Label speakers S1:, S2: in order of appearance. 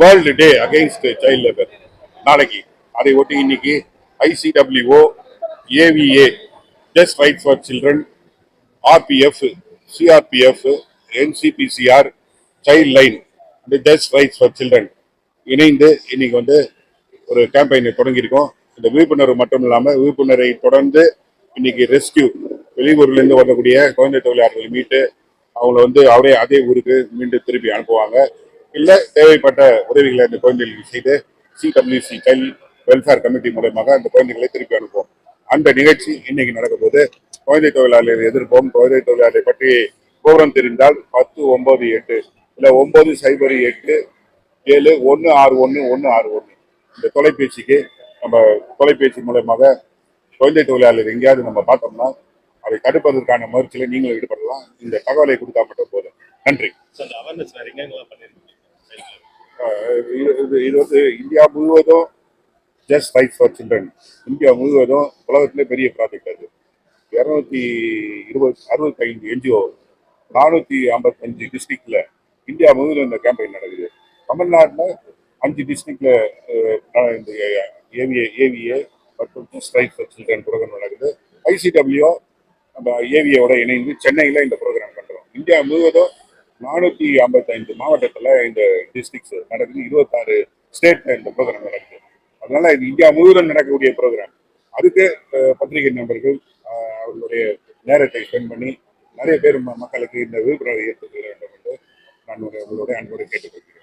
S1: World day against child labour நாளைக்கு. அதை ஒட்டி இன்னைக்கு ICWO, AVA, just right for children, RPF, CRPF, NCPCR, child line and just rights for children இணைந்து இன்னைக்கு ஒரு கேம்பெயினை தொடங்கியிருக்கோம். இந்த விழிப்புணர்வு மட்டும் இல்லாமல் விழிப்புணர்வை தொடர்ந்து இன்னைக்கு ரெஸ்கியூ வெளியூர்லேருந்து வரக்கூடிய குழந்தை தொழிலாளர்களை மீட்டு அவங்கள அவரே அதே ஊருக்கு மீண்டும் திருப்பி அனுப்புவாங்க. இல்லை தேவைப்பட்ட உதவிகளை அந்த குழந்தைகளுக்கு செய்து CWC சைல்ட் வெல்ஃபேர் கமிட்டி மூலமாக அந்த குழந்தைகளை திருப்பி அனுப்புவோம். அந்த நிகழ்ச்சி இன்னைக்கு நடக்கும் போது குழந்தை தொழிலாளர்களை எதிர்ப்போம். குழந்தை தொழிலாளரை பற்றி விவரம் தெரிந்தால் 1098 இல்லை 9008 7161161 இந்த தொலைபேசிக்கு நம்ம தொலைபேசி மூலமாக குழந்தை தொழிலாளர் எங்கேயாவது நம்ம பார்த்தோம்னா அதை தடுப்பதற்கான முயற்சியில நீங்களும் ஈடுபடலாம். இந்த தகவலை கொடுத்தா மட்டும் போதும். நன்றி. இது இந்தியா முழுவதும் just right for children, India முழுவதும் உலகத்திலே பெரிய ப்ராஜெக்ட் அது. 265 NGO, 455 டிஸ்ட்ரிக்ட்ல இந்தியா முழுவதும் இந்த கேம்பெயின் நடக்குது. தமிழ்நாட்டில் 5 டிஸ்ட்ரிக்ட்ல இந்த AVA மற்றும் just right for children program நடக்குது. ICWO நம்ம AVAவோட இணைந்து சென்னையில் இந்த ப்ரோக்ராம் பண்றோம். இந்தியா முழுவதும் 455 மாவட்டத்தில் இந்த டிஸ்ட்ரிக்ட்ஸ் நடக்குது. 26 ஸ்டேட்ல இந்த ப்ரோக்ராம் நடக்குது. அதனால இது இந்தியா முழுவதும் நடக்கக்கூடிய ப்ரோக்ராம். அதுக்கு பத்திரிகை நண்பர்கள் அவர்களுடைய நேரத்தை ஸ்பெண்ட் பண்ணி நிறைய பேர் மக்களுக்கு இந்த விழிப்புணர்வை ஏற்படுத்த வேண்டும் என்று நான் உங்களுடைய அன்போடு கேட்டுக்கொள்கிறேன்.